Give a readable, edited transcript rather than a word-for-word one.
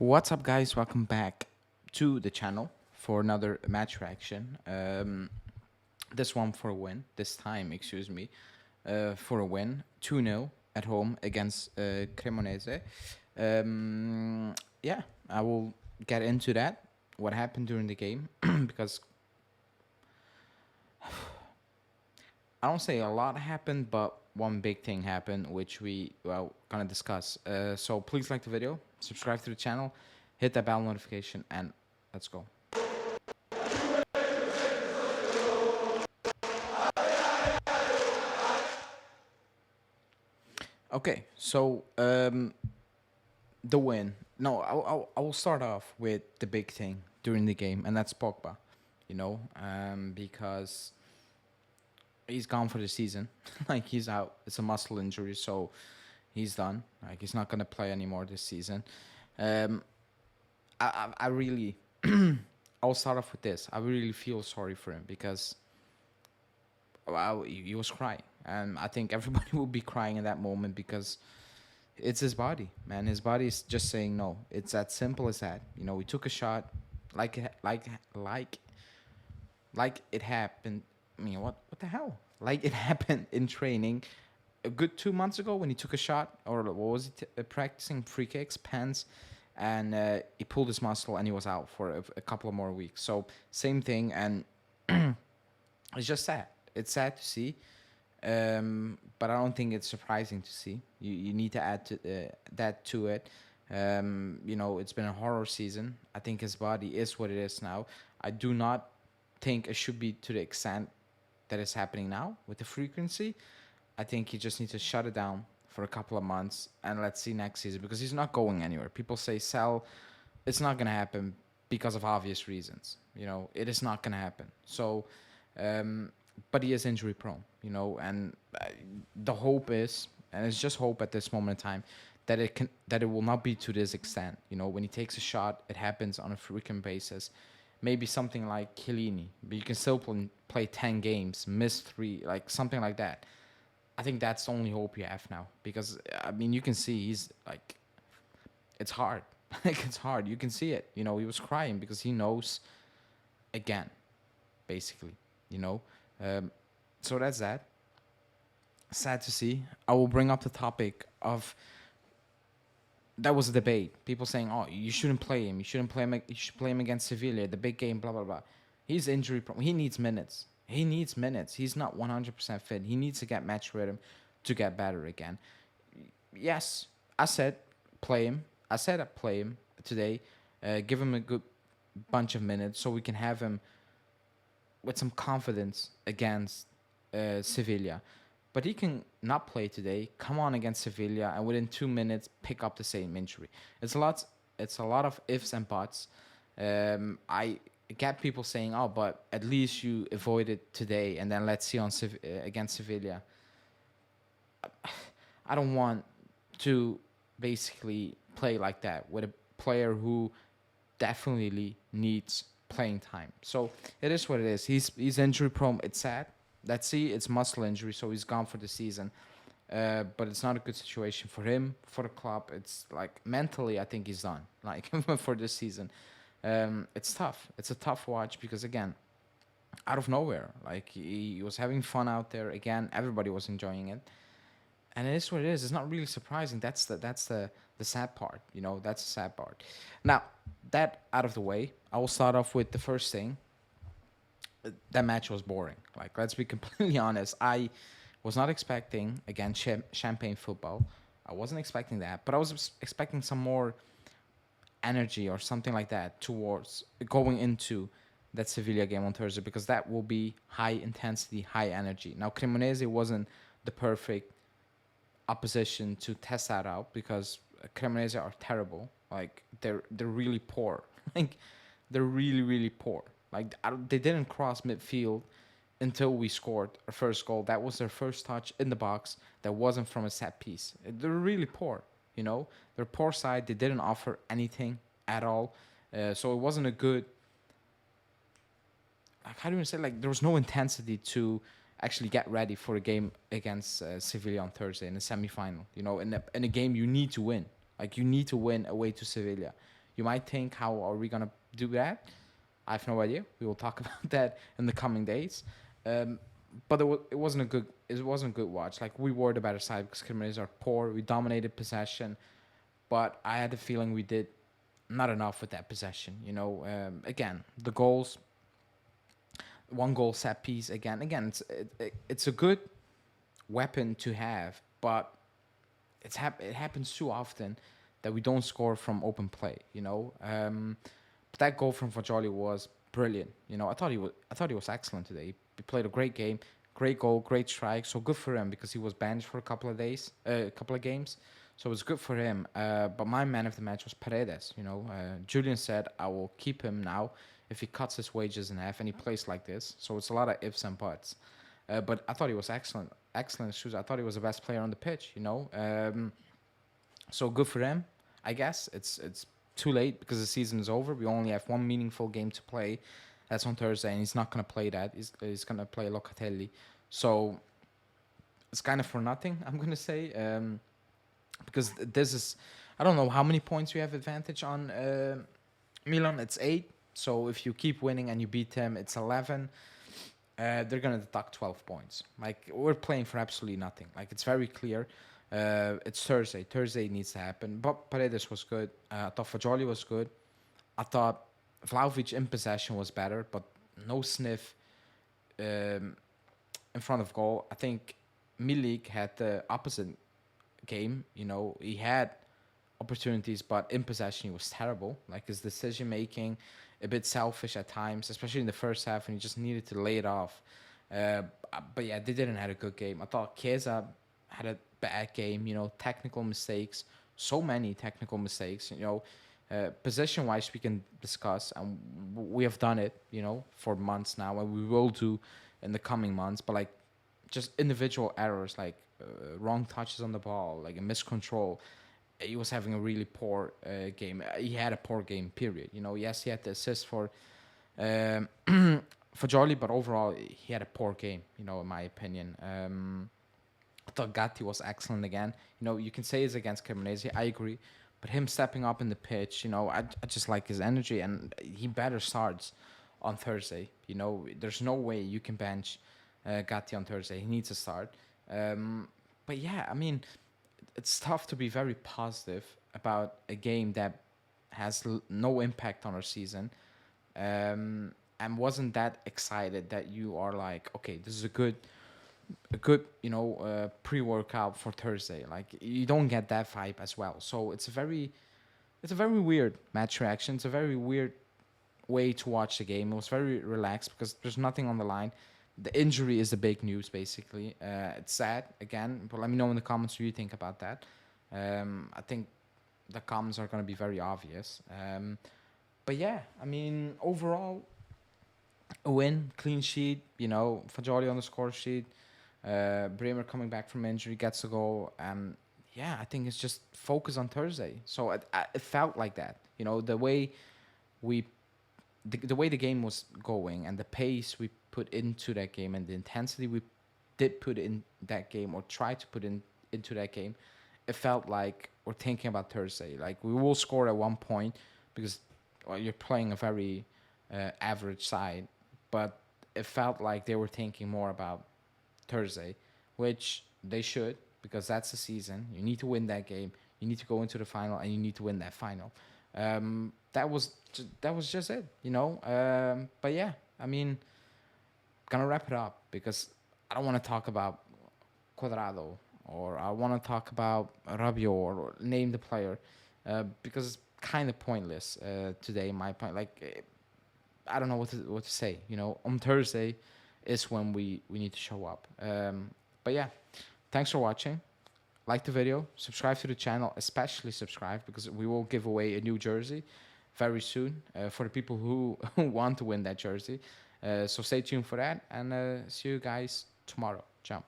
What's up, guys? Welcome back to the channel for another match reaction. This one for a win. This time, excuse me, for a win. 2-0 at home against Cremonese. Yeah, I will get into that. What happened during the game because I don't say a lot happened, but one big thing happened, which we gonna discuss. So please like the video, subscribe to the channel, hit that bell notification, and let's go. Okay, so the win. No, I will start off with the big thing during the game, and that's Pogba. Because he's gone for the season. Like he's out. It's a muscle injury, so he's done. Like he's not gonna play anymore this season. Um, I really, I'll start off with this. I really feel sorry for him because, wow, he was crying, and I think everybody will be crying in that moment because it's his body, man. His body is just saying no. It's that simple as that. We took a shot, like like like it happened. I mean, what the hell? Like it happened in training a good 2 months ago when he took a shot, or what was he practicing free kicks, pens, and he pulled his muscle and he was out for a couple of more weeks. So same thing, and it's just sad. It's sad to see, but I don't think it's surprising to see. You need to add that to it. It's been a horror season. I think his body is what it is now. I do not think it should be to the extent that is happening now with the frequency. I think he just needs to shut it down for a couple of months and let's see next season because he's not going anywhere. People say sell, it's not gonna happen because of obvious reasons. It is not gonna happen. So, but he is injury prone. And the hope is, and it's just hope at this moment in time, that it will not be to this extent. When he takes a shot, it happens on a frequent basis. Maybe something like Chiellini, but you can still play 10 games, miss 3, like something like that. I think that's the only hope you have now because I mean you can see he's like it's hard. Like it's hard. You can see it. He was crying because he knows again, basically. You know, um, so that's that. Sad to see. I will bring up the topic of that was a debate. People saying, "Oh, you shouldn't play him. You shouldn't play him. You should play him against Sevilla, the big game." Blah blah blah. He's injury prone. He needs minutes. He needs minutes. He's not 100% fit. He needs to get match rhythm to get better again. Yes, I said play him. I said I play him today. Give him a good bunch of minutes so we can have him with some confidence against Sevilla. But he can not play today, come on against Sevilla, and within 2 minutes pick up the same injury. It's a lot. It's a lot of ifs and buts. I get people saying, "Oh, but at least you avoided today, and then let's see on against Sevilla." I don't want to basically play like that with a player who definitely needs playing time. So it is what it is. He's injury prone. It's sad. Let's see. It's muscle injury, so he's gone for the season. But it's not a good situation for him, for the club. It's like mentally, I think he's done. Like for this season, it's tough. It's a tough watch because again, out of nowhere, like he was having fun out there again. Everybody was enjoying it, and it is what it is. It's not really surprising. That's the sad part. That's the sad part. Now that out of the way, I will start off with the first thing. That match was boring. Like let's be completely honest. I was not expecting again champagne football. I wasn't expecting that, but I was expecting some more energy or something like that towards going into that Sevilla game on Thursday because that will be high intensity, high energy. Now Cremonese wasn't the perfect opposition to test that out because Cremonese are terrible. Like they're really poor. Like they're really really poor. Like they didn't cross midfield until we scored our first goal. That was their first touch in the box. That wasn't from a set piece. They're really poor. They're poor side. They didn't offer anything at all. So it wasn't a good. Like, how do you say? Like there was no intensity to actually get ready for a game against Sevilla on Thursday in the semi-final. In a game you need to win. Like you need to win away to Sevilla. You might think, how are we gonna do that? I have no idea. We will talk about that in the coming days. Um, but it wasn't a good. It wasn't a good watch. Like, we were the better side because Cremonese are poor. We dominated possession, but I had the feeling we did not enough with that possession. Again, the goals, one goal set piece. Again, it's a good weapon to have, but it happens too often that we don't score from open play. But that goal from Fajoli was brilliant. I thought he was excellent today. He played a great game, great goal, great strike. So good for him because he was benched for a couple of days, a couple of games. So it was good for him. But my man of the match was Paredes. Julian said I will keep him now if he cuts his wages in half and he plays like this. So it's a lot of ifs and buts. But I thought he was excellent, excellent shoes. I thought he was the best player on the pitch. So good for him. I guess it's too late because the season is over. We only have one meaningful game to play. That's on Thursday, and he's not gonna play that. He's gonna play Locatelli. So it's kind of for nothing. I'm gonna say because this is, I don't know how many points we have advantage on Milan. It's 8. So if you keep winning and you beat them, it's 11. They're gonna deduct 12 points. Like, we're playing for absolutely nothing. Like, it's very clear. It's Thursday. Thursday needs to happen. But Paredes was good. I thought Fajoli was good. I thought Vlahovic in possession was better, but no sniff in front of goal. I think Milik had the opposite game. He had opportunities, but in possession he was terrible. Like, his decision making, a bit selfish at times, especially in the first half, and he just needed to lay it off. But yeah, they didn't have a good game. I thought Chiesa had a bad game. Technical mistakes, so many technical mistakes. Position wise, we can discuss, and we have done it. For months now, and we will do in the coming months. But like, just individual errors, like wrong touches on the ball, like a miscontrol. He was having a really poor game. He had a poor game, period. Yes, he had the assist for Fajoli, but overall, he had a poor game, in my opinion. I thought Gatti was excellent again. You can say it's against Cremonese, I agree. But him stepping up in the pitch, I just like his energy, and he better starts on Thursday. There's no way you can bench Gatti on Thursday. He needs to start. But yeah, I mean, it's tough to be very positive about a game that has no impact on our season, and wasn't that excited that you are like, okay, this is a good pre-workout for Thursday. Like, you don't get that vibe as well. So it's a very weird match reaction. It's a very weird way to watch the game. It was very relaxed because there's nothing on the line. The injury is the big news, basically. It's sad, again, but let me know in the comments what you think about that. I think the comments are going to be very obvious. But yeah, I mean, overall, a win, clean sheet, Fajoli on the score sheet, Bremer coming back from injury, gets a goal. Yeah, I think it's just focus on Thursday. So it felt like that. The way the way the game was going and the pace we put into that game and the intensity we did put in that game or try to put into that game, it felt like we're thinking about Thursday. Like, we will score at one point because you're playing a very average side, but it felt like they were thinking more about Thursday, which they should, because that's the season. You need to win that game. You need to go into the final, and you need to win that final. That was just it, But yeah, I mean, gonna wrap it up because I don't want to talk about Cuadrado or I want to talk about Rabiot or name the player because it's kind of pointless today. In my point, like, I don't know what to say. On Thursday is when we need to show up. But yeah, thanks for watching. Like the video, subscribe to the channel, especially subscribe because we will give away a new jersey very soon for the people who want to win that jersey. So stay tuned for that, and see you guys tomorrow. Ciao.